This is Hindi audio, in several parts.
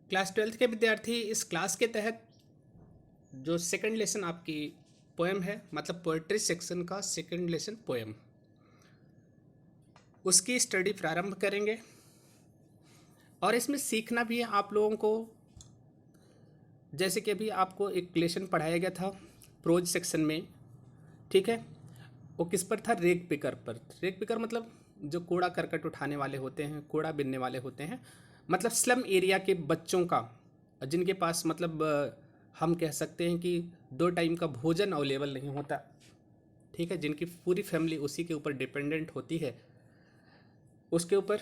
क्लास 12th के विद्यार्थी, इस क्लास के तहत जो सेकंड लेसन आपकी पोएम है, मतलब पोएट्री सेक्शन का सेकंड लेसन पोएम, उसकी स्टडी प्रारंभ करेंगे। और इसमें सीखना भी है आप लोगों को। जैसे कि अभी आपको एक लेसन पढ़ाया गया था प्रोज सेक्शन में, ठीक है, वो किस पर था? रेग पिकर पर। रेग पिकर मतलब जो कूड़ा करकट उठाने वाले होते हैं, कूड़ा बिनने वाले होते हैं, मतलब स्लम एरिया के बच्चों का, जिनके पास मतलब हम कह सकते हैं कि 2 टाइम का भोजन अवेलेबल नहीं होता, ठीक है, जिनकी पूरी फैमिली उसी के ऊपर डिपेंडेंट होती है। उसके ऊपर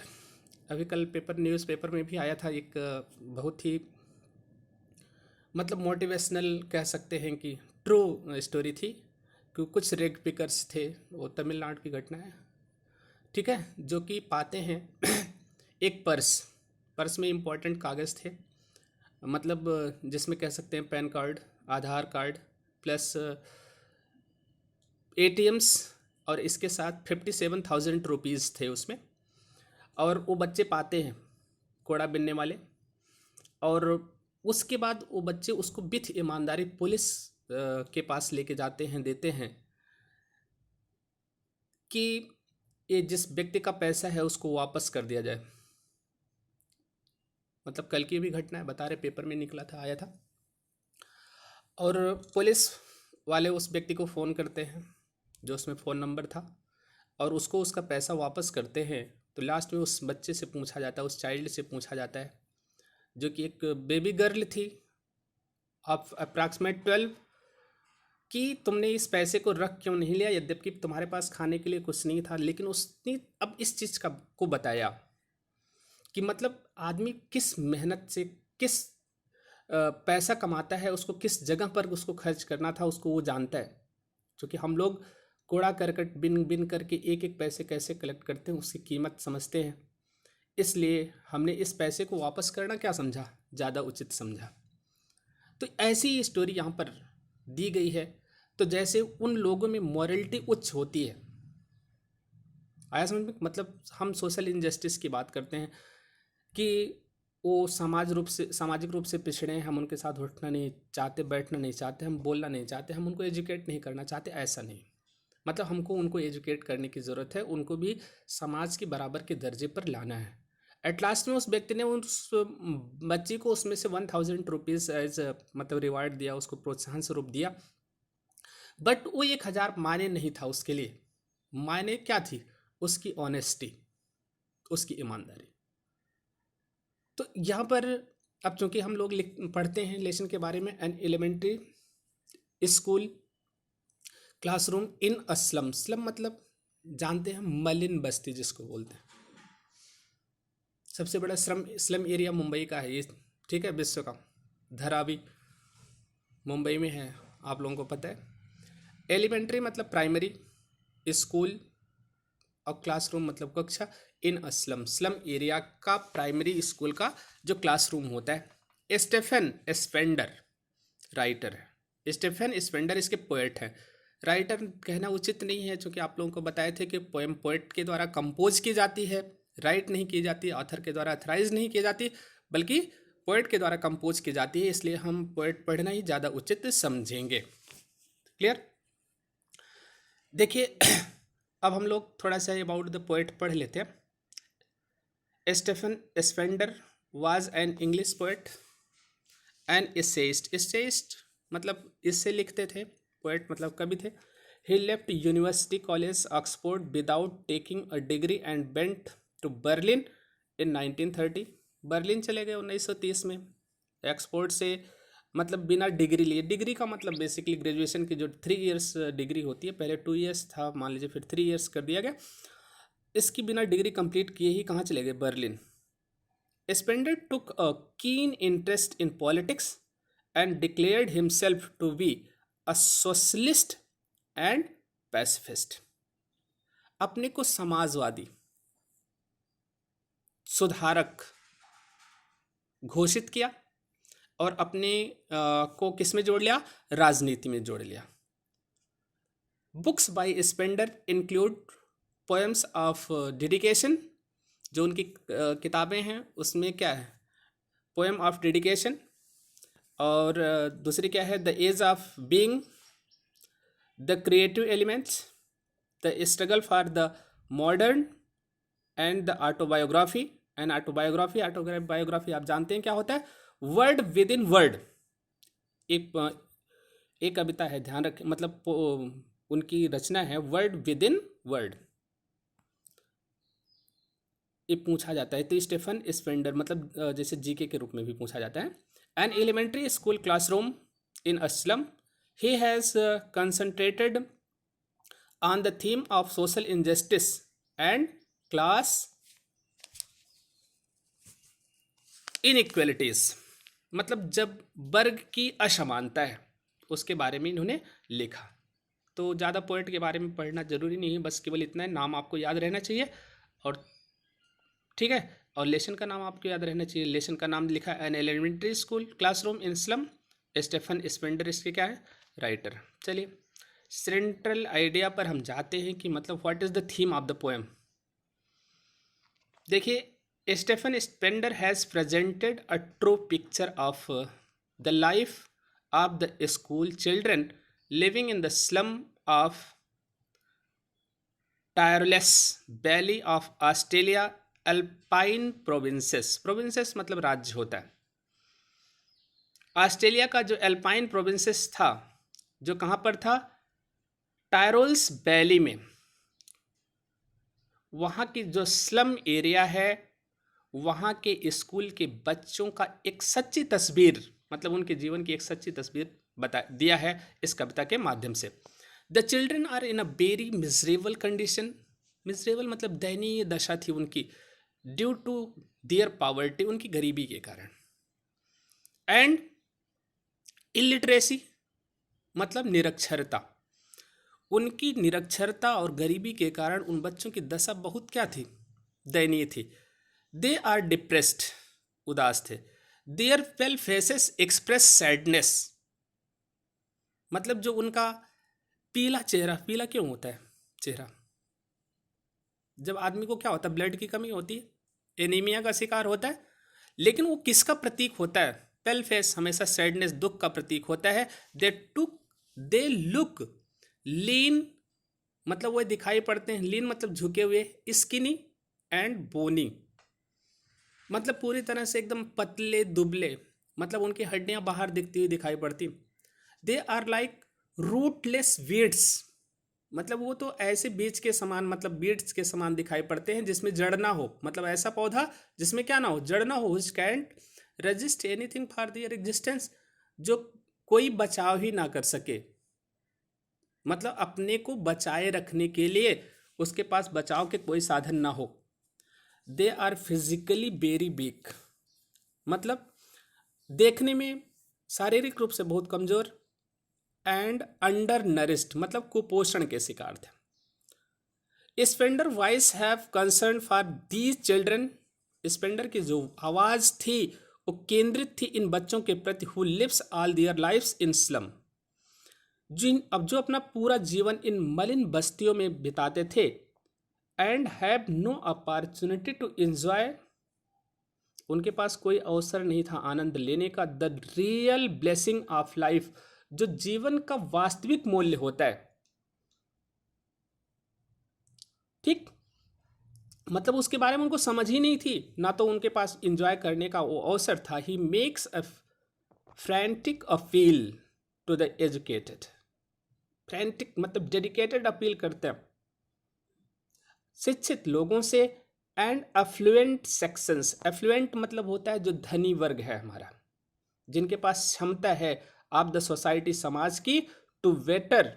अभी कल न्यूज़पेपर में भी आया था एक बहुत ही मतलब मोटिवेशनल कह सकते हैं कि ट्रू स्टोरी थी कि कुछ रेग पिकर्स थे, वो तमिलनाडु की घटना है, ठीक है, जो कि पाते हैं एक पर्स में इम्पोर्टेंट कागज़ थे, मतलब जिसमें कह सकते हैं पैन कार्ड, आधार कार्ड प्लस एटीएम्स, और इसके साथ 57,000 रुपीज़ थे उसमें। और वो बच्चे पाते हैं, कूड़ा बिनने वाले, और उसके बाद वो बच्चे उसको विथ ईमानदारी पुलिस के पास लेके जाते हैं, देते हैं कि ये जिस व्यक्ति का पैसा है उसको वापस कर दिया जाए। मतलब कल की भी घटना है, बता रहे, पेपर में निकला था, आया था। और पुलिस वाले उस व्यक्ति को फ़ोन करते हैं जो उसमें फ़ोन नंबर था, और उसको उसका पैसा वापस करते हैं। तो लास्ट में उस बच्चे से पूछा जाता है, उस चाइल्ड से पूछा जाता है, जो कि एक बेबी गर्ल थी ऑफ अप्रॉक्सीमेट 12, कि तुमने इस पैसे को रख क्यों नहीं लिया, यद्यपि तुम्हारे पास खाने के लिए कुछ नहीं था। लेकिन उसने अब इस चीज़ का को बताया कि मतलब आदमी किस मेहनत से किस पैसा कमाता है, उसको किस जगह पर उसको खर्च करना था, उसको वो जानता है। क्योंकि हम लोग कूड़ा करकट बिन बिन करके एक एक पैसे कैसे कलेक्ट करते हैं, उसकी कीमत समझते हैं। इसलिए हमने इस पैसे को वापस करना क्या समझा, ज़्यादा उचित समझा। तो ऐसी ही स्टोरी यहाँ पर दी गई है। तो जैसे उन लोगों में मॉरलिटी उच्च होती है, आया समझ में? मतलब हम सोशल इनजस्टिस की बात करते हैं कि वो सामाजिक रूप से पिछड़े हैं, हम उनके साथ उठना नहीं चाहते, बैठना नहीं चाहते, हम बोलना नहीं चाहते, हम उनको एजुकेट नहीं करना चाहते, ऐसा नहीं। मतलब हमको उनको एजुकेट करने की ज़रूरत है, उनको भी समाज के बराबर के दर्जे पर लाना है। एट लास्ट में उस व्यक्ति ने उस बच्ची को उसमें से 1,000 रुपीज़ एज मतलब रिवार्ड दिया, उसको प्रोत्साहन स्वरूप दिया। बट वो 1,000 मायने नहीं था उसके लिए। मायने क्या थी? उसकी ऑनेस्टी, उसकी ईमानदारी। तो यहाँ पर अब चूंकि हम लोग पढ़ते हैं लेसन के बारे में, an elementary school classroom in a slum. Slum मतलब जानते हैं, मलिन बस्ती जिसको बोलते हैं। सबसे बड़ा स्लम एरिया मुंबई का है ये, ठीक है, विश्व का। धारावी मुंबई में है, आप लोगों को पता है। एलिमेंट्री मतलब प्राइमरी स्कूल, और क्लासरूम मतलब कक्षा। इन अस्लम, स्लम एरिया का प्राइमरी स्कूल का जो क्लासरूम होता है। स्टेफन स्पेंडर राइटर है, स्टेफन स्पेंडर इसके पोएट हैं। राइटर कहना उचित नहीं है, क्योंकि आप लोगों को बताए थे कि पोएम पोएट के द्वारा कंपोज की जाती है, राइट नहीं की जाती, ऑथर के द्वारा अथराइज नहीं की जाती, बल्कि पोएट के द्वारा कंपोज की जाती है। इसलिए हम पोएट पढ़ना ही ज़्यादा उचित समझेंगे। क्लियर? देखिए अब हम लोग थोड़ा सा अबाउट द पोएट पढ़ लेते हैं। Stephen Spender was an English poet and essayist. Essayist मतलब इससे लिखते थे, पोएट मतलब कवि थे। He left University College Oxford without taking a degree and went to Berlin in 1930। Berlin चले गए 1930 में। ऑक्सफोर्ड से मतलब बिना डिग्री लिए, डिग्री का मतलब बेसिकली ग्रेजुएशन की जो 3 इयर्स डिग्री होती है, पहले 2 इयर्स था मान लीजिए, फिर 3 इयर्स कर दिया गया। इसकी बिना डिग्री कंप्लीट किए ही कहाँ चले गए? Berlin. Spender took a keen interest in politics and declared himself to be a socialist and pacifist। अपने को समाजवादी, सुधारक घोषित किया, और अपने को किस में जोड़ लिया? राजनीति में जोड़ लिया। Books by Spender include poems of dedication. जो उनकी किताबें हैं उसमें क्या है? पोएम ऑफ डेडिकेशन, और दूसरी क्या है, the edge of being, the creative elements, the struggle for the modern, and the autobiography. And autobiography, autobiography आप जानते हैं क्या होता है, वर्ड विद इन वर्ड। एक एक कविता है, ध्यान रखें, मतलब उनकी रचना है वर्ड विद इन वर्ड। ये पूछा जाता है, तो स्टेफन स्पेंडर, मतलब जैसे जीके के रूप में भी पूछा जाता है। An elementary school classroom in a slum, he has concentrated on the theme of social injustice and class inequalities. मतलब जब वर्ग की असमानता है उसके बारे में इन्होंने लिखा। तो ज़्यादा पोएट के बारे में पढ़ना जरूरी नहीं है, बस केवल इतना है, नाम आपको याद रहना चाहिए। और ठीक है, और लेसन का नाम आपको याद रहना चाहिए। लेसन का नाम लिखा है an elementary school classroom in slum, Stephen Spender इसके क्या है, राइटर। चलिए सेंट्रल आइडिया पर हम जाते हैं कि मतलब what is the theme of the poem. देखिए, Stephen Spender has presented a true picture of the life of the school children living in the slum of tireless valley of Australia alpine provinces. Provinces मतलब राज्य होता है। ऑस्ट्रेलिया का जो अल्पाइन प्रोविंसेस था, जो कहाँ पर था, टायरोल्स वैली में, वहाँ की जो स्लम एरिया है, वहाँ के स्कूल के बच्चों का एक सच्ची तस्वीर, मतलब उनके जीवन की एक सच्ची तस्वीर बता दिया है इस कविता के माध्यम से। The children are in a very miserable condition, miserable मतलब दयनीय दशा थी उनकी, ड्यू टू देयर पॉवर्टी, उनकी गरीबी के कारण, एंड इलिटरेसी मतलब निरक्षरता, उनकी निरक्षरता और गरीबी के कारण उन बच्चों की दशा बहुत क्या थी, दयनीय थी। दे आर डिप्रेस्ड, उदास थे। Their pale faces express sadness, मतलब जो उनका पीला चेहरा, पीला क्यों होता है चेहरा, जब आदमी को क्या होता है, ब्लड की कमी होती है, एनीमिया का शिकार होता है। लेकिन वो किसका प्रतीक होता है, पेल फेस हमेशा सैडनेस, दुख का प्रतीक होता है। दे लुक लीन, मतलब वो दिखाई पड़ते हैं, लीन मतलब झुके हुए, स्किनी एंड बोनी, मतलब पूरी तरह से एकदम पतले दुबले, मतलब उनकी हड्डियां बाहर दिखती हुई दिखाई पड़ती। They are like rootless weeds, मतलब वो तो ऐसे बीज के समान, मतलब बीड्स के समान दिखाई पड़ते हैं जिसमें जड़ ना हो, मतलब ऐसा पौधा जिसमें क्या ना हो, जड़ ना हो, which can't resist anything for their existence, जो कोई बचाव ही ना कर सके, मतलब अपने को बचाए रखने के लिए उसके पास बचाव के कोई साधन ना हो। They are physically very weak, मतलब देखने में शारीरिक रूप से बहुत कमजोर, एंड अंडर नरिस्ड मतलब कुपोषण के शिकार थे। Spender voice have concern for these children, Spender की जो आवाज थी वो केंद्रित थी इन बच्चों के प्रति, who lives all their lifes in slum, जो अपना पूरा जीवन इन मलिन बस्तियों में बिताते थे, and have no opportunity to enjoy, उनके पास कोई अवसर नहीं था आनंद लेने का, the real blessing of life, जो जीवन का वास्तविक मूल्य होता है। ठीक, मतलब उसके बारे में उनको समझ ही नहीं थी, ना तो उनके पास एंजॉय करने का वो अवसर था। He makes a frantic appeal to the educated, frantic मतलब डेडिकेटेड अपील करते हैं शिक्षित लोगों से, एंड अफ्लुएंट सेक्शंस, अफ्लुएंट मतलब होता है जो धनी वर्ग है हमारा, जिनके पास क्षमता है ऑफ द सोसाइटी, समाज की, to better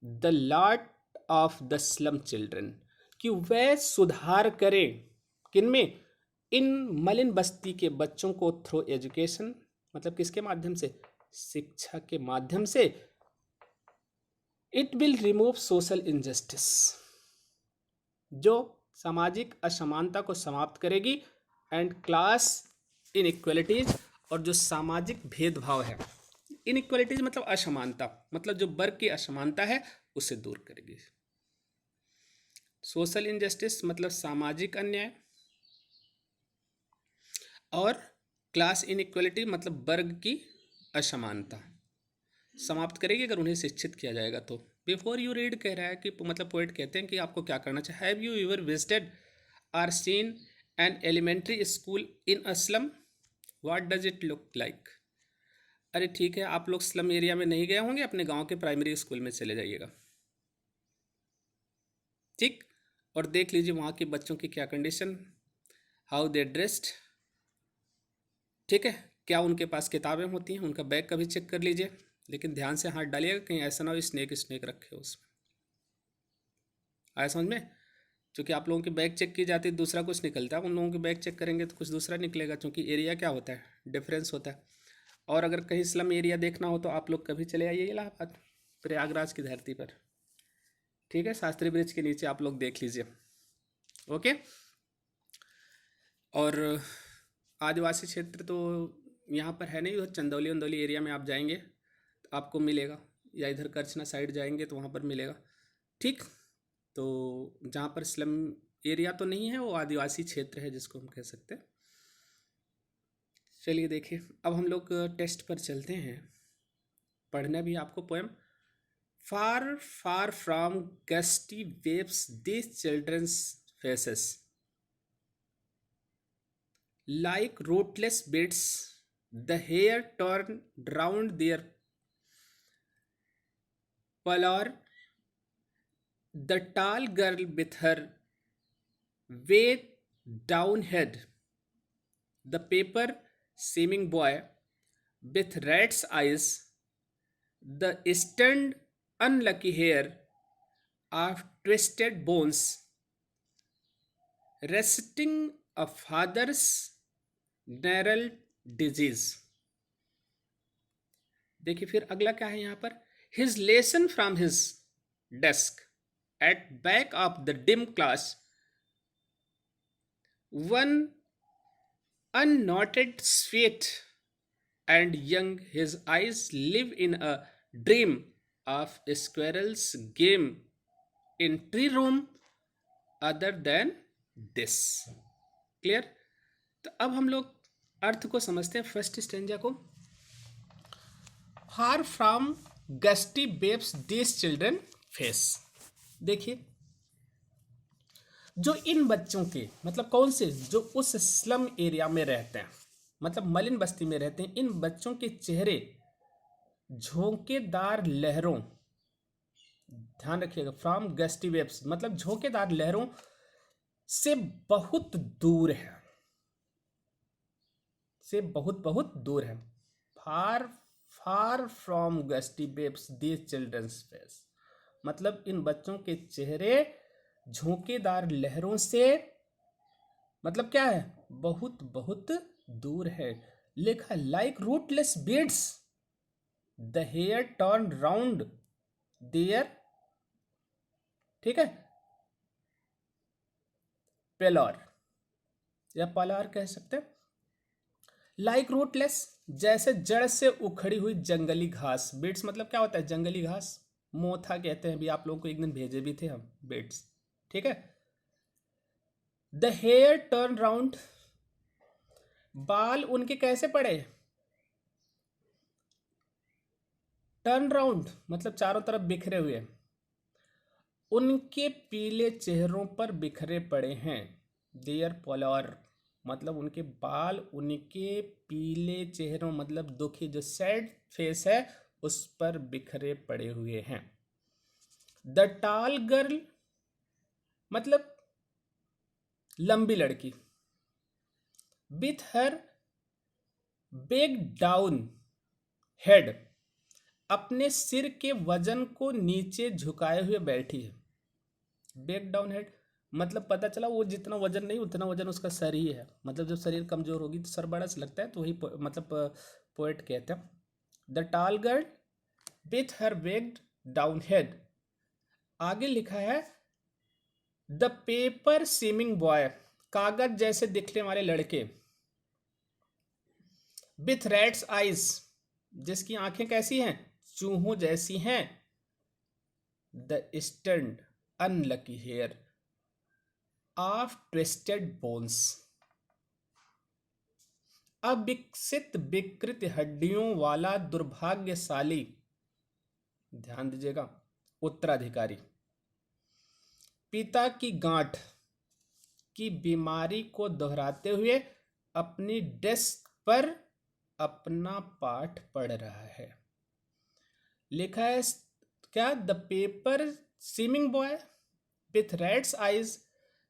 the lot of the slum children, कि वह सुधार करें किनमें, इन मलिन बस्ती के बच्चों को, थ्रू एजुकेशन मतलब किसके माध्यम से, शिक्षा के माध्यम से। It will remove social injustice, जो सामाजिक असमानता को समाप्त करेगी, एंड क्लास इनइक्वलिटीज, और जो सामाजिक भेदभाव है, इनइक्वलिटीज मतलब असमानता, मतलब जो वर्ग की असमानता है उसे दूर करेगी। सोशल इनजस्टिस मतलब सामाजिक अन्याय, और क्लास इनइक्वलिटी मतलब वर्ग की असमानता समाप्त करेगी अगर उन्हें शिक्षित किया जाएगा तो। बिफोर यू रीड कह रहा है कि मतलब पोएट कहते हैं कि आपको क्या करना चाहिए। Have you ever visited or seen an elementary school in a slum, what does it look like. अरे ठीक है, आप लोग स्लम एरिया में नहीं गए होंगे, अपने गांव के प्राइमरी स्कूल में चले जाइएगा, ठीक, और देख लीजिए वहाँ के बच्चों की क्या कंडीशन, हाउ दे ड्रेस्ड, ठीक है, क्या उनके पास किताबें होती हैं, उनका बैग कभी चेक कर लीजिए, लेकिन ध्यान से हाथ डालिएगा कहीं ऐसा ना हो स्नेक स्नेक रखे हो उसमें। आया समझ में? क्योंकि आप लोगों की बैग चेक की जाती है दूसरा कुछ निकलता है, उन लोगों की बैग चेक करेंगे तो कुछ दूसरा निकलेगा, क्योंकि एरिया क्या होता है, डिफरेंस होता है। और अगर कहीं स्लम एरिया देखना हो तो आप लोग कभी चले आइए इलाहाबाद, प्रयागराज की धरती पर, ठीक है, शास्त्री ब्रिज के नीचे आप लोग देख लीजिए। ओके। और आदिवासी क्षेत्र तो यहाँ पर है नहीं, उधर चंदौली वंदौली एरिया में आप जाएंगे तो आपको मिलेगा, या इधर करछना साइड जाएंगे तो वहाँ पर मिलेगा, ठीक। तो जहाँ पर स्लम एरिया तो नहीं है वो आदिवासी क्षेत्र है जिसको हम कह सकते हैं। चलिए देखिए, अब हम लोग टेस्ट पर चलते हैं। पढ़ना भी आपको poem. Far far from gusty waves this children's faces like rootless bits, the hair torn round their pallor, the tall girl with her way down head, the paper seeming boy with rat's eyes, the stunned, unlucky hair of twisted bones, resting a father's gnarled disease. देखिए फिर अगला क्या है यहाँ पर, his lesson from his desk at back of the dim class, one unknotted sweet and young, his eyes live in a dream of squirrels game in tree room other than this. Clear? तो अब हम लोग अर्थ को समझते हैं फर्स्ट स्टेंजा को। Far from gusty waves this children face. देखिए जो इन बच्चों के मतलब कौन से, जो उस स्लम एरिया में रहते हैं, मतलब मलिन बस्ती में रहते हैं, इन बच्चों के चेहरे झोंकेदार लहरों, ध्यान रखिएगा, फ्रॉम गस्टी वेव्स मतलब झोंकेदार लहरों से बहुत दूर है, से बहुत बहुत दूर है। Far far from gusty waves this children's face, मतलब इन बच्चों के चेहरे झोंकेदार लहरों से मतलब क्या है, बहुत बहुत दूर है। लिखा like rootless weeds the hair torn round their, ठीक है, पेलर या पलार कह सकते हैं। लाइक रूटलेस जैसे जड़ से उखड़ी हुई जंगली घास, बीड्स मतलब क्या होता है, जंगली घास, मोथा कहते हैं, भी आप लोगों को एक दिन भेजे भी थे हम बीड्स, ठीक है। द हेयर टर्न राउंड, बाल उनके कैसे पड़े, टर्न राउंड मतलब चारों तरफ बिखरे हुए, उनके पीले चेहरों पर बिखरे पड़े हैं। देयर पोलर मतलब उनके बाल उनके पीले चेहरों मतलब दुखी जो सैड फेस है उस पर बिखरे पड़े हुए हैं। द टाल गर्ल मतलब लंबी लड़की, विथ हर बेग डाउन हेड अपने सिर के वजन को नीचे झुकाए हुए बैठी है। बेग डाउन हेड मतलब पता चला वो जितना वजन नहीं उतना वजन उसका सर ही है, मतलब जब शरीर कमजोर होगी तो सर बड़ा सा लगता है, तो वही मतलब पोएट कहते हैं। The tall girl with her bagged down head, आगे लिखा है द पेपर सीमिंग बॉय कागज जैसे दिखने वाले लड़के, विथ रैट्स आइज जिसकी आंखें कैसी हैं, चूहों जैसी हैं, the stunted unlucky heir of twisted bones, अविकसित विकृत हड्डियों वाला दुर्भाग्यशाली, ध्यान दीजिएगा, उत्तराधिकारी पिता की गांठ की बीमारी को दोहराते हुए अपनी डेस्क पर अपना पाठ पढ़ रहा है। लिखा है क्या, the paper seeming boy with rat's eyes,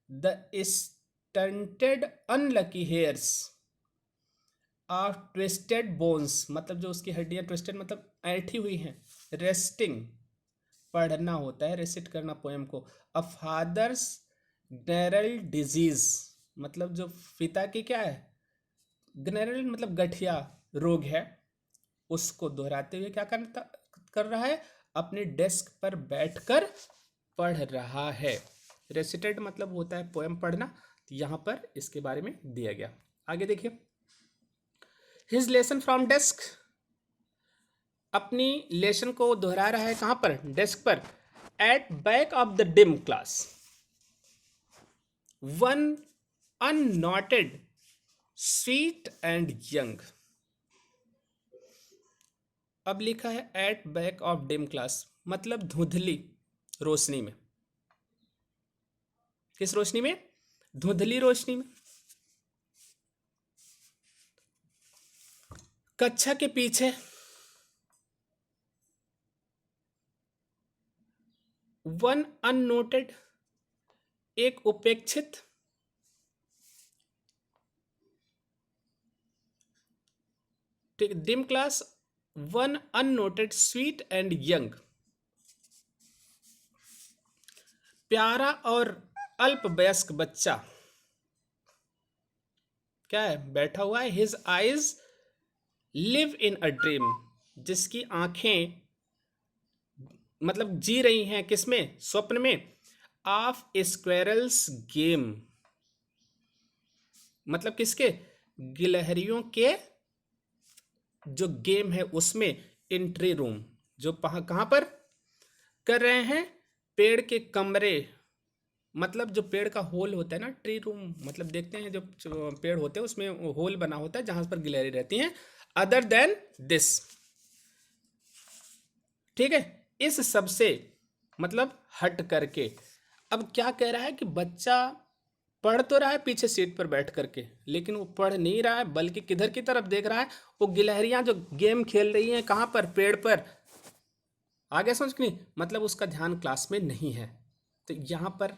the stunted unlucky hairs of twisted bones, मतलब जो उसकी हड्डियां ट्विस्टेड मतलब ऐठी हुई हैं, रेस्टिंग पढ़ना होता है, रेसिट करना पोएम को, अ फादर्स ग्नेरल डिजीज, मतलब जो पिता की क्या है, ग्नेरल मतलब गठिया रोग है, उसको दोहराते हुए क्या कर रहा है, अपने डेस्क पर बैठकर पढ़ रहा है। रेसिटेड मतलब होता है पोएम पढ़ना, तो यहाँ पर इसके बारे में दिया गया। आगे देखिए, हिज लेसन फ्रॉम डेस्क, अपनी लेसन को दोहरा रहा है कहाँ पर, डेस्क पर। At back of the dim class one unnoted sweet and young. अब लिखा है at back of dim class, मतलब धुंधली रोशनी में। किस रोशनी में, धुंधली रोशनी में। कक्षा के पीछे वन अननोटेड, एक उपेक्षित, ठीक, dim class one unnoted sweet and young, प्यारा और अल्पवयस्क बच्चा क्या है, बैठा हुआ है। His eyes live in a dream, जिसकी आंखें मतलब जी रही हैं किसमें, स्वप्न में। ऑफ स्क्वेरल्स गेम, मतलब किसके, गिलहरियों के जो गेम है उसमें। एंट्री रूम, जो कहां पर कर रहे हैं, पेड़ के कमरे, मतलब जो पेड़ का होल होता है ना, ट्री रूम मतलब देखते हैं जो पेड़ होते हैं उसमें होल बना होता है जहां पर गिलहरी रहती हैं। अदर देन दिस, ठीक है, इस सब से मतलब हट करके। अब क्या कह रहा है कि बच्चा पढ़ तो रहा है पीछे सीट पर बैठ करके, लेकिन वो पढ़ नहीं रहा है, बल्कि किधर की तरफ देख रहा है, वो गिलहरियां जो गेम खेल रही हैं कहां पर, पेड़ पर। आगे समझ नहीं, मतलब उसका ध्यान क्लास में नहीं है। तो यहां पर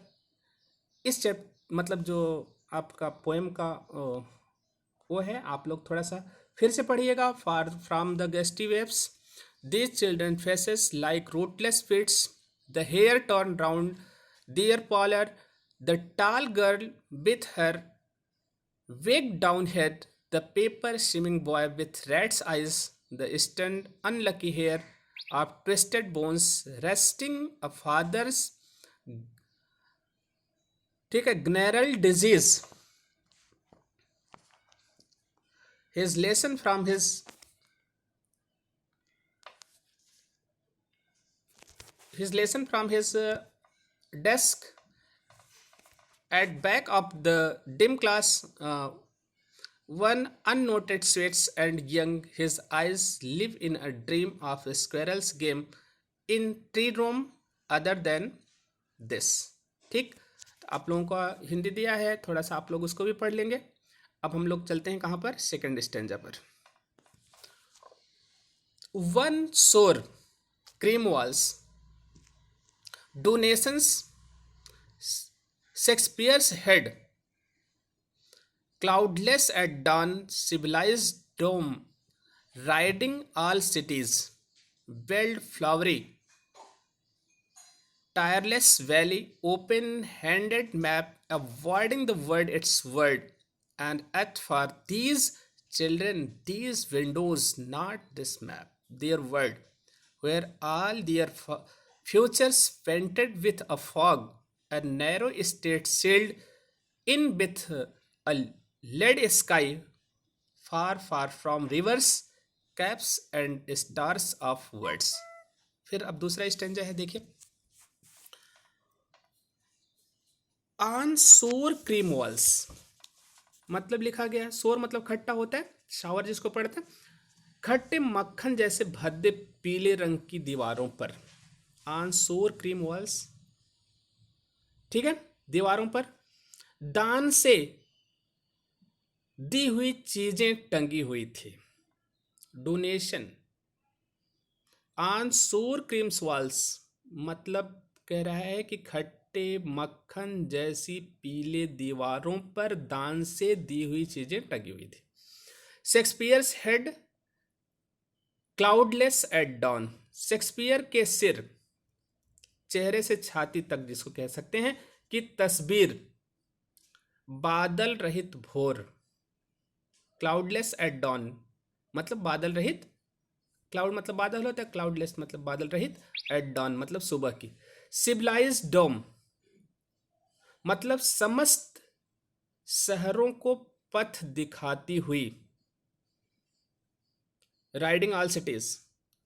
इस मतलब जो आपका पोएम का वो है, आप लोग थोड़ा सा फिर से पढ़िएगा। Far from the gusty waves these children faces like rootless fits, the hair torn round their collar, the tall girl with her wig down head, the paper shimming boy with rat's eyes, the stunned unlucky hair of twisted bones, resting a father's, ठीक है, gnarled disease, his lesson from his desk at back of the dim class, one unnoted sweats and young, his eyes live in a dream of a squirrel's game in tree room other than this। ठीक, तो आप लोगों को हिंदी दिया है, थोड़ा सा आप लोग उसको भी पढ़ लेंगे। अब हम लोग चलते हैं कहाँ पर, सेकंड स्टैंजा पर। वन सोर cream walls donations Shakespeare's head, cloudless at dawn, civilized dome, riding all cities, belled flowery, tireless valley, open-handed map, avoiding the word its word, and at for these children, these windows, not this map, their word, where all their futures painted with a fog, a narrow state sailed in with a lead sky, far far from rivers, caps and stars of words। फिर अब दूसरा स्टेंजा है, देखिए। ऑन सोर क्रीम वॉल्स, मतलब लिखा गया है, शोर मतलब खट्टा होता है, शावर जिसको पढ़ते हैं, खट्टे मक्खन जैसे भद्दे पीले रंग की दीवारों पर, ऑन सोर क्रीम वॉल्स, ठीक है, दीवारों पर दान से दी हुई चीजें टंगी हुई थी, डोनेशन, ऑन सोर क्रीम्स वॉल्स, मतलब कह रहा है कि खट्टे मक्खन जैसी पीले दीवारों पर दान से दी हुई चीजें टंगी हुई थी। Shakespeare's head cloudless at dawn, Shakespeare के सिर, चेहरे से छाती तक जिसको कह सकते हैं, कि तस्वीर बादल रहित भोर, क्लाउडलेस एट डॉन मतलब बादल रहित, क्लाउड मतलब बादल होता है, क्लाउडलेस मतलब बादल रहित, एट डॉन मतलब सुबह की, सिविलाइज डोम मतलब समस्त शहरों को पथ दिखाती हुई, राइडिंग ऑल सिटीज,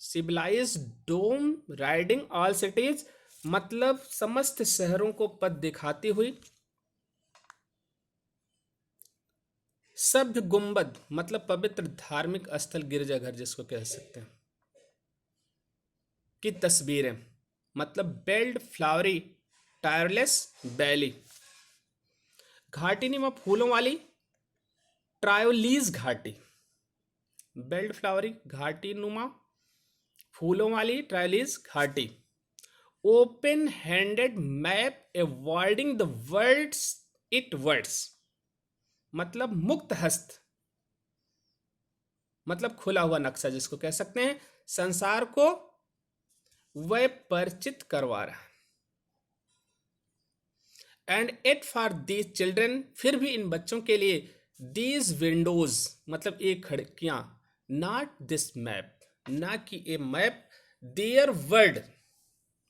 सिविलाइज डोम राइडिंग ऑल सिटीज मतलब समस्त शहरों को पथ दिखाती हुई, सभ्य गुंबद मतलब पवित्र धार्मिक स्थल गिरजाघर जिसको कह सकते हैं, की तस्वीरें, मतलब बेल्ड फ्लावरी टायरलेस बैली, घाटी नुमा फूलों वाली ट्रायोलीज घाटी, बेल्ड फ्लावरी घाटी नुमा फूलों वाली ट्रायोलीज घाटी, open handed map avoiding the words it words मतलब मुक्त हस्त, मतलब खुला हुआ नक्शा जिसको कह सकते हैं, संसार को वह परिचित करवा रहा है। And it for these children, फिर भी इन बच्चों के लिए, दीज विंडोज मतलब एक खिड़कियां, नॉट दिस मैप ना कि ए मैप, देयर वर्ल्ड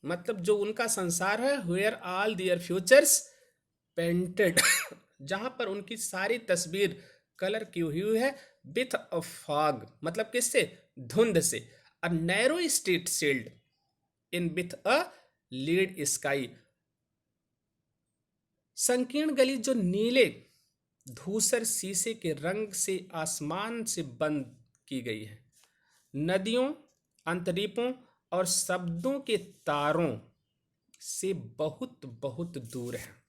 मतलब जो उनका संसार है, where all their futures painted जहां पर उनकी सारी तस्वीर कलर की हुई है, विथ अ फॉग मतलब किससे, धुंध से, a narrow street sealed in with a lead sky, संकीर्ण गली जो नीले धूसर शीशे के रंग से आसमान से बंद की गई है, नदियों अंतरीपों और शब्दों के तारों से बहुत बहुत दूर है,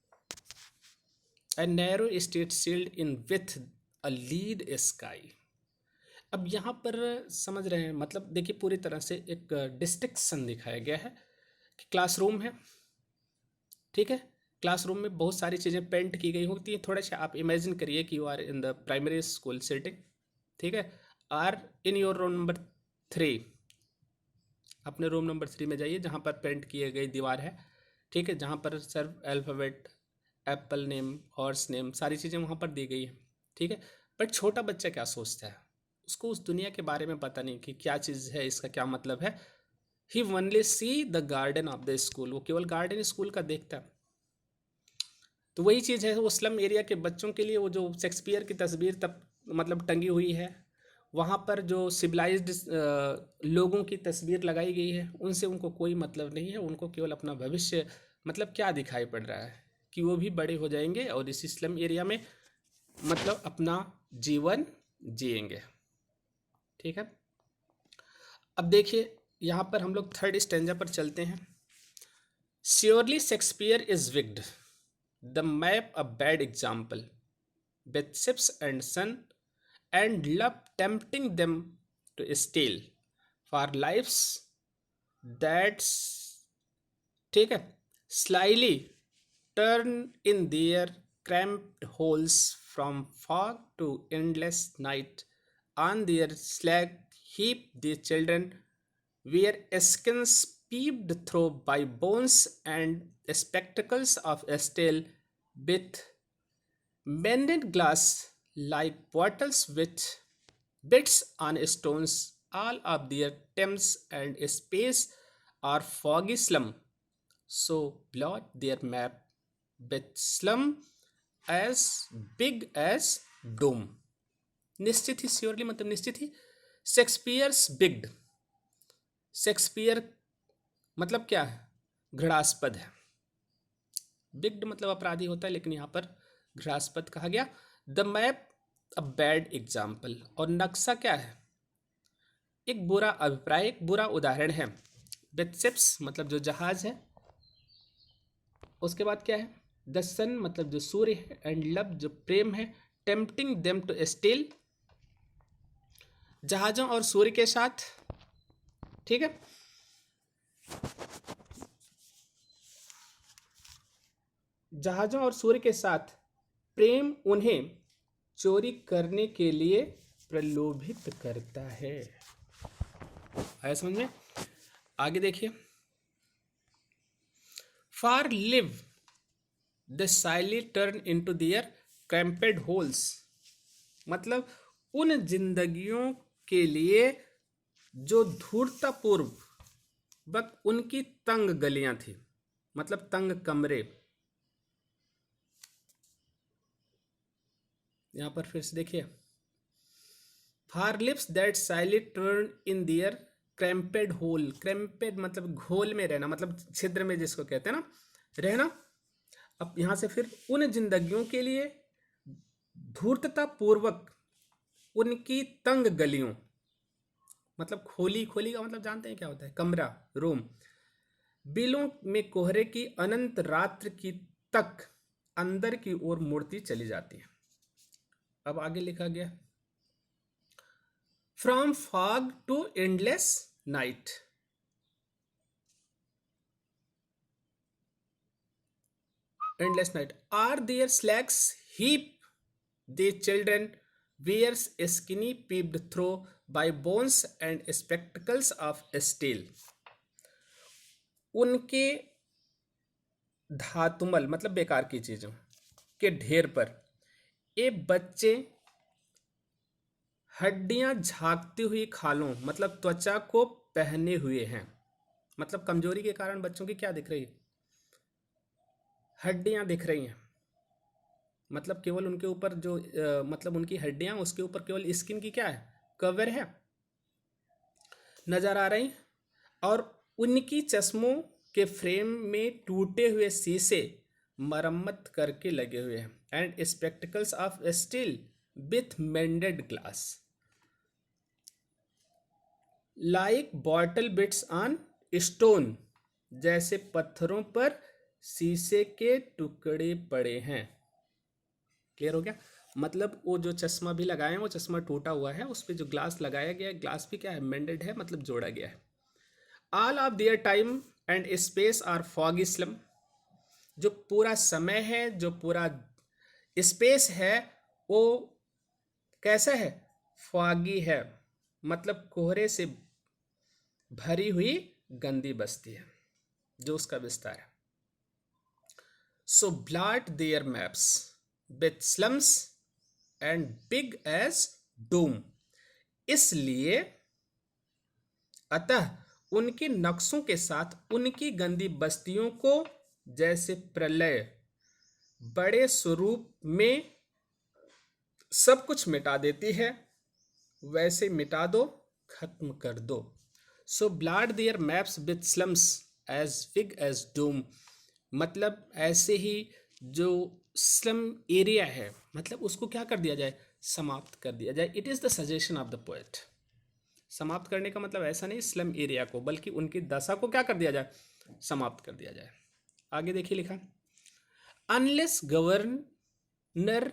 a narrow street sealed in with a lead sky। अब यहाँ पर समझ रहे हैं, मतलब देखिए पूरी तरह से एक डिस्ट्रिक्शन दिखाया गया है कि क्लासरूम है, ठीक है, क्लासरूम में बहुत सारी चीज़ें पेंट की गई होती हैं, थोड़ा सा आप इमेजिन करिए कि you are in the primary school setting, ठीक है, are in your room number 3, अपने रूम नंबर 3 में जाइए जहाँ पर पेंट किए गई दीवार है, ठीक है, जहाँ पर sir alphabet, Apple name, horse name, सारी चीज़ें वहाँ पर दी गई है, ठीक है, बट छोटा बच्चा क्या सोचता है, उसको उस दुनिया के बारे में पता नहीं कि क्या चीज़ है, इसका क्या मतलब है, he only see the garden of the school, वो केवल गार्डन स्कूल का देखता है। तो वही चीज़ है वो स्लम एरिया के बच्चों के लिए, वो जो शेक्सपियर की तस्वीर तब मतलब टंगी हुई है, वहाँ पर जो सिविलाइज्ड लोगों की तस्वीर लगाई गई है, उनसे उनको कोई मतलब नहीं है, उनको केवल अपना भविष्य मतलब क्या दिखाई पड़ रहा है कि वो भी बड़े हो जाएंगे और इस इस्लाम एरिया में मतलब अपना जीवन जिएंगे, ठीक है। अब देखिए यहाँ पर हम लोग थर्ड स्टैंजा पर चलते हैं। Surely Shakespeare is wicked, the map a bad example, with ships and sun and love tempting them to steal for lives that's, ठीक है, slyly turn in their cramped holes from fog to endless night, on their slag heap the children were skins peeped through by bones and spectacles of steel, with mended glass like bottles with bits on stones, all of their temps and space are foggy slum, so blot their map with slum as big as dome। निश्चित ही, श्योरली मतलब निश्चित ही, शेक्सपियर्स बिग्ड, शेक्सपियर मतलब क्या है, घृणास्पद है, बिग्ड मतलब अपराधी होता है, लेकिन यहाँ पर घृणास्पद कहा गया, the map a bad example, और नक्शा क्या है? एक बुरा अभिप्राय, एक बुरा उदाहरण है। विथ शिप्स मतलब जो जहाज है, उसके बाद क्या है? द सन मतलब जो सूर्य है, एंड लव जो प्रेम है, टेम्पटिंग देम टू स्टील, जहाजों और सूर्य के साथ, ठीक है। जहाजों और सूर्य के साथ प्रेम उन्हें चोरी करने के लिए प्रलोभित करता है। आया समझ में? आगे देखिए, for live the slyly turn into their cramped holes, मतलब उन जिंदगियों के लिए जो धूर्ततापूर्वक उनकी तंग गलियां थी, मतलब तंग कमरे। यहां पर फिर से देखिए, for lips that slyly turn in their cramped hole, cramped मतलब घोल में रहना, मतलब छिद्र में जिसको कहते हैं ना, रहना। अब यहां से फिर उन जिंदगियों के लिए धूर्तता पूर्वक उनकी तंग गलियों, मतलब खोली, खोली का मतलब जानते हैं क्या होता है? कमरा, रूम। बिलों में कोहरे की अनंत रात्र की तक अंदर की ओर मुड़ती चली जाती है। अब आगे लिखा गया, from fog to endless night, endless night, are their slacks heap the children wears skinny peeped through by bones and spectacles of steel, उनके धातुमल मतलब बेकार की चीजों के ढेर पर ये बच्चे हड्डियां झांकती हुई खालों मतलब त्वचा को पहने हुए हैं। मतलब कमजोरी के कारण बच्चों की क्या दिख रही है? हड्डियां दिख रही हैं। मतलब केवल उनके ऊपर जो मतलब उनकी हड्डियां, उसके ऊपर केवल स्किन की क्या है? कवर है, नजर आ रही। और उनकी चश्मों के फ्रेम में टूटे हुए शीशे मरम्मत करके लगे हुए हैं, and spectacles of steel with मेंडेड glass like bottle beads on stone, जैसे पत्थरों पर शीशे के टुकड़े पड़े हैं। क्लियर हो गया? मतलब वो जो चश्मा भी लगाए हैं वो चश्मा टूटा हुआ है, उस पर जो ग्लास लगाया गया है, ग्लास भी क्या है? मेंडेड है, मतलब जोड़ा गया है। All of their time and space are foggy slum, जो पूरा समय है, जो पूरा स्पेस है, वो कैसा है? फॉगी है, मतलब कोहरे से भरी हुई गंदी बस्ती है जो उसका विस्तार है। So blot their maps with slums and big as doom, इसलिए अतः उनके नक्शों के साथ उनकी गंदी बस्तियों को जैसे प्रलय बड़े स्वरूप में सब कुछ मिटा देती है, वैसे मिटा दो, खत्म कर दो। So blot their maps with slums as big as doom, मतलब ऐसे ही जो स्लम एरिया है, मतलब उसको क्या कर दिया जाए? समाप्त कर दिया जाए। It is the suggestion of the poet. समाप्त करने का मतलब ऐसा नहीं स्लम एरिया को, बल्कि उनकी दशा को क्या कर दिया जाए? समाप्त कर दिया जाए। आगे देखिए लिखा, unless governor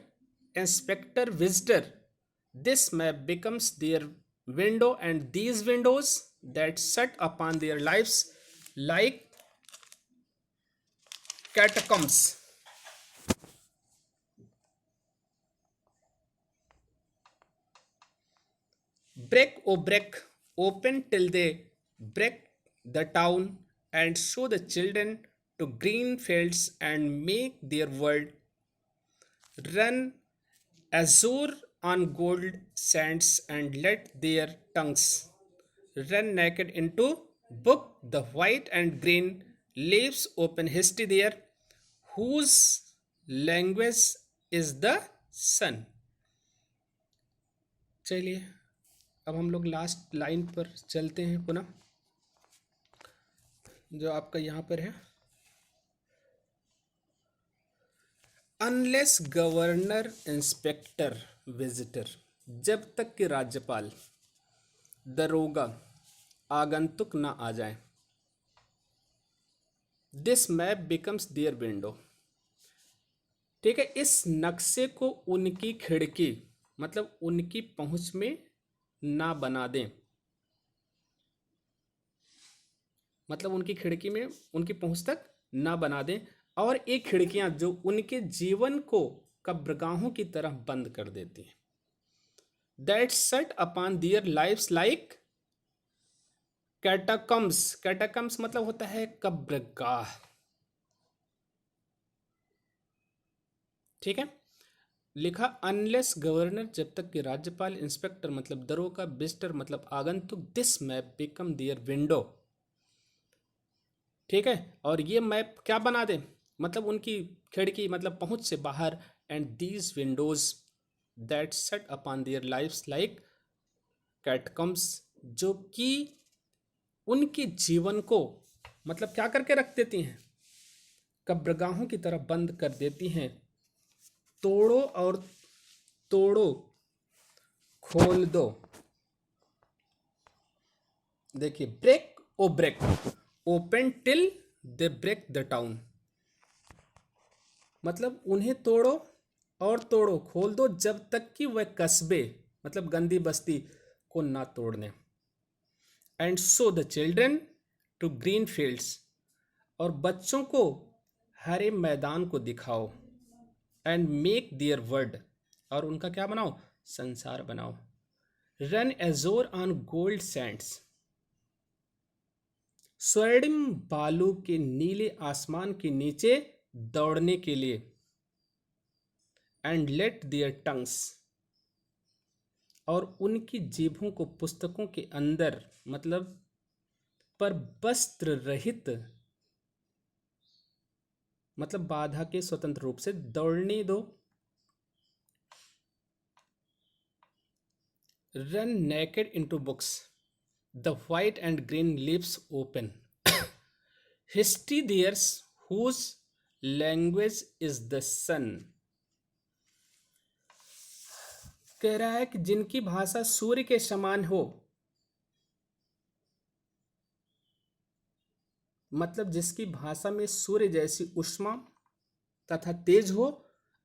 inspector visitor this map becomes their window and these windows that shut upon their lives like catacombs, break o break open till they break the town and show the children to green fields and make their world run azure on gold sands and let their tongues run naked into book the white and green leaves open history there whose language is the sun। चलिए अब हम लोग लास्ट लाइन पर चलते हैं पुनः, जो आपका यहाँ पर है, अनलेस गवर्नर इंस्पेक्टर विजिटर, जब तक कि राज्यपाल दरोगा आगंतुक ना आ जाए, this map becomes their window. ठीक है, इस नक्शे को उनकी खिड़की मतलब उनकी पहुंच में ना बना दें, मतलब उनकी खिड़की में उनकी पहुंच तक ना बना दें, और ये खिड़कियां जो उनके जीवन को कब्रगाहों की तरह बंद कर देती हैं। That shut upon their lives like catacombs. Catacombs मतलब होता है कब्रगाह। ठीक है, लिखा अनलेस गवर्नर, जब तक कि राज्यपाल, इंस्पेक्टर मतलब दरोगा, विजिटर मतलब आगंतुक, this map become their window. ठीक है, और ये मैप क्या बना दे, मतलब उनकी खिड़की मतलब पहुंच से बाहर, and these windows that set upon their lives like catacombs, जो कि उनके जीवन को मतलब क्या करके रख देती हैं, कब्रगाहों की तरह बंद कर देती हैं। तोड़ो और तोड़ो, खोल दो। देखिए, break O break, open till they break the town, मतलब उन्हें तोड़ो और तोड़ो, खोल दो जब तक कि वह कस्बे मतलब गंदी बस्ती को ना तोड़ दें। And show the children to green fields, और बच्चों को हरे मैदान को दिखाओ। एंड मेक दियर वर्ड, और उनका क्या बनाओ, संसार बनाओ। Run azure on gold Sands, स्वर्णिम बालू के नीले आसमान के नीचे दौड़ने के लिए। एंड लेट दियर टंग्स, और उनकी जीभों को पुस्तकों के अंदर मतलब पर वस्त्र रहित मतलब बाधा के स्वतंत्र रूप से दौड़ने दो। Run naked into books, the white and green lips open, history theirs whose language is the sun. कह रहा है कि जिनकी भाषा सूर्य के समान हो, मतलब जिसकी भाषा में सूर्य जैसी ऊष्मा तथा तेज हो,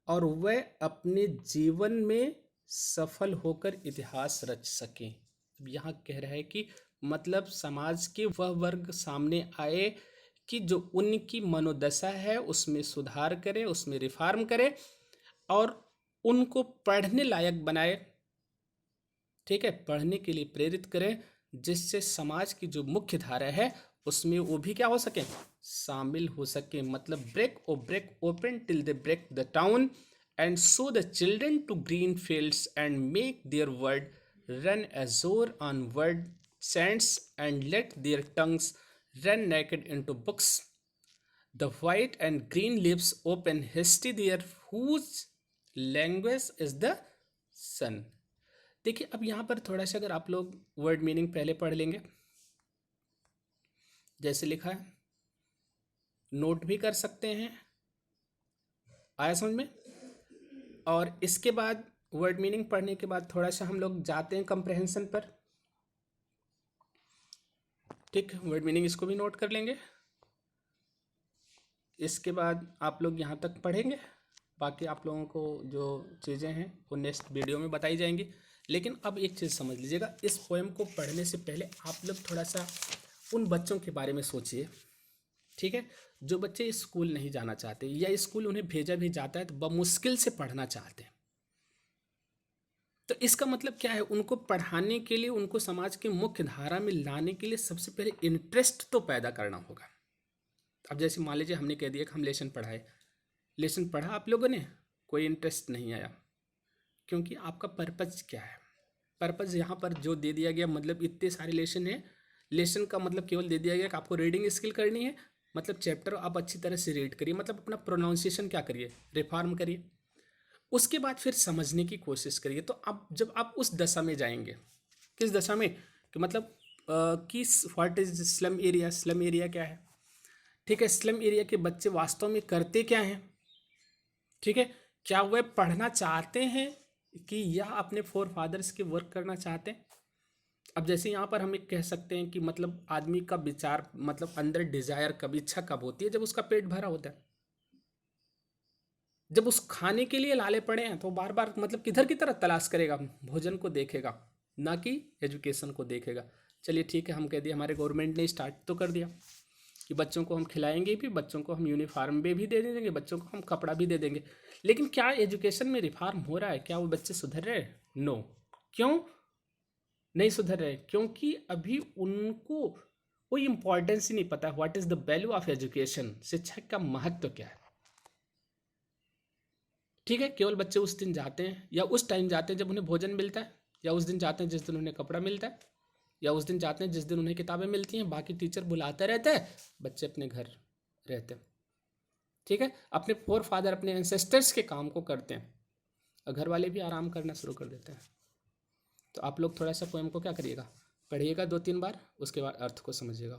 और वह अपने जीवन में सफल होकर इतिहास रच सके। अब यहाँ कह रहा है कि मतलब समाज के वह वर्ग सामने आए कि जो उनकी मनोदशा है उसमें सुधार करे, उसमें रिफॉर्म करे, और उनको पढ़ने लायक बनाए। ठीक है, पढ़ने के लिए प्रेरित करें, जिससे समाज की जो मुख्य धारा है उसमें वो भी क्या हो सके, शामिल हो सके। मतलब break O break open till they break the town, and show the children to green fields, and make their world run azure on word sands, and let their tongues run naked into books, the white and green lips open, history their whose language is the sun. देखिए, अब यहाँ पर थोड़ा सा अगर आप लोग वर्ड मीनिंग पहले पढ़ लेंगे, जैसे लिखा है, नोट भी कर सकते हैं, आया समझ में। और इसके बाद वर्ड मीनिंग पढ़ने के बाद थोड़ा सा हम लोग जाते हैं कंप्रहेंशन पर। ठीक, वर्ड मीनिंग इसको भी नोट कर लेंगे। इसके बाद आप लोग यहाँ तक पढ़ेंगे, बाकी आप लोगों को जो चीज़ें हैं वो नेक्स्ट वीडियो में बताई जाएंगी। लेकिन अब एक चीज़ समझ लीजिएगा, इस पोएम को पढ़ने से पहले आप लोग थोड़ा सा उन बच्चों के बारे में सोचिए। ठीक है, जो बच्चे स्कूल नहीं जाना चाहते या स्कूल उन्हें भेजा भी जाता है तो बमुश्किल से पढ़ना चाहते हैं, तो इसका मतलब क्या है, उनको पढ़ाने के लिए, उनको समाज की मुख्य धारा में लाने के लिए सबसे पहले इंटरेस्ट तो पैदा करना होगा। अब जैसे मान लीजिए हमने कह दिया कि हम लेसन पढ़ाए, लेसन पढ़ा आप लोगों ने, कोई इंटरेस्ट नहीं आया, क्योंकि आपका पर्पज़ क्या है। पर्पज़ यहाँ पर जो दे दिया गया, मतलब इतने सारे लेसन हैं, लेसन का मतलब केवल दे दिया गया कि आपको रीडिंग स्किल करनी है, मतलब चैप्टर आप अच्छी तरह से रीड करिए, मतलब अपना प्रोनाउंसिएशन क्या करिए, रिफॉर्म करिए। उसके बाद फिर समझने की कोशिश करिए। तो अब जब आप उस दशा में जाएंगे, किस दशा में, कि मतलब किस what is slum area, slum area क्या है। ठीक है, स्लम एरिया के बच्चे वास्तव में करते क्या हैं, ठीक है, क्या वे पढ़ना चाहते हैं कि या अपने फोर फादर्स के वर्क करना चाहते हैं? अब जैसे यहाँ पर हम एक कह सकते हैं कि मतलब आदमी का विचार, मतलब अंदर डिजायर कब, इच्छा कब होती है? जब उसका पेट भरा होता है, जब उस खाने के लिए लाले पड़े हैं, तो बार बार मतलब किधर की तरह तलाश करेगा, भोजन को देखेगा, ना कि एजुकेशन को देखेगा। चलिए ठीक है, हम कह दिए, हमारे गवर्नमेंट ने स्टार्ट तो कर दिया कि बच्चों को हम खिलाएंगे भी, बच्चों को हम यूनिफॉर्म भी दे देंगे, बच्चों को हम कपड़ा भी दे देंगे। लेकिन क्या एजुकेशन में रिफॉर्म हो रहा है? क्या वो बच्चे सुधर रहे हैं? नो। क्यों नहीं सुधर रहे? क्योंकि अभी उनको कोई इंपॉर्टेंस ही नहीं पता, what is the value of education, शिक्षा का महत्व क्या है। ठीक है, केवल बच्चे उस दिन जाते हैं या उस टाइम जाते हैं जब उन्हें भोजन मिलता है, या उस दिन जाते हैं जिस दिन उन्हें कपड़ा मिलता है, या उस दिन जाते हैं जिस दिन उन्हें किताबें मिलती हैं। बाकी टीचर बुलाते रहते हैं, बच्चे अपने घर रहते हैं। ठीक है, अपने फोर फादर, अपने एंसेस्टर्स के काम को करते हैं, और घर वाले भी आराम करना शुरू कर देते हैं। तो आप लोग थोड़ा सा पोएम को क्या करिएगा, पढ़िएगा 2-3 बार, उसके बाद अर्थ को समझिएगा।